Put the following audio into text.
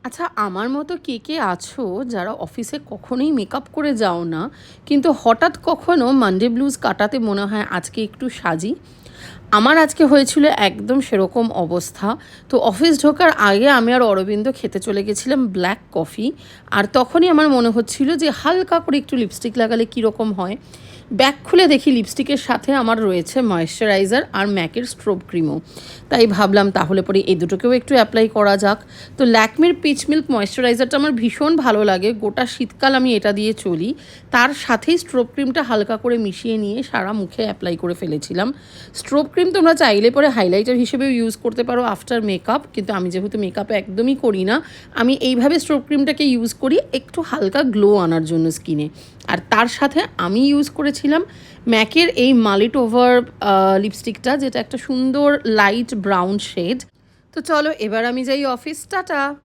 আচ্ছা, আমার মতো কে আছো যারা অফিসে কখনোই মেকআপ করে যাও না, কিন্তু হঠাৎ কখনো মানডে ব্লুজ কাটাতে মনে হয় আজকে একটু সাজি? আমার আজকে হয়েছিল একদম সেরকম অবস্থা। তো অফিস ঢোকার আগে আমি আর অরবিন্দ খেতে চলে গেছিলাম ব্ল্যাক কফি। আর তখনই আমার মনে হচ্ছিল যে হালকা করে একটু লিপস্টিক লাগালে কীরকম হয়। ব্যাগ খুলে দেখি লিপস্টিকের সাথে আমার রয়েছে ময়েশ্চারাইজার আর ম্যাকের স্ট্রোব ক্রিমও। তাই ভাবলাম তাহলে পরে এই দুটোকেও একটু অ্যাপ্লাই করা যাক। তো ল্যাকমির পিচ মিল্ক ময়েশ্চারাইজারটা আমার ভীষণ ভালো লাগে, গোটা শীতকাল আমি এটা দিয়ে চলি। তার সাথেই স্ট্রোব ক্রিমটা হালকা করে মিশিয়ে নিয়ে সারা মুখে অ্যাপ্লাই করে ফেলেছিলাম। স্ট্রোব ক্রিম তোমরা চাইলে পরে হাইলাইটার হিসেবেও ইউজ করতে পারো আফটার মেকআপ, কিন্তু আমি যেহেতু মেকআপ একদমই করি না, আমি এইভাবে স্ট্রোব ক্রিমটাকে ইউজ করি একটু হালকা গ্লো আনার জন্য স্কিনে। আর তার সাথে আমি ইউজ করেছিলাম ম্যাকের এই মালিট ওভার লিপস্টিকটা, যেটা একটা সুন্দর লাইট ব্রাউন শেড। তো চলো এবার আমি যাই অফিস, টাটা।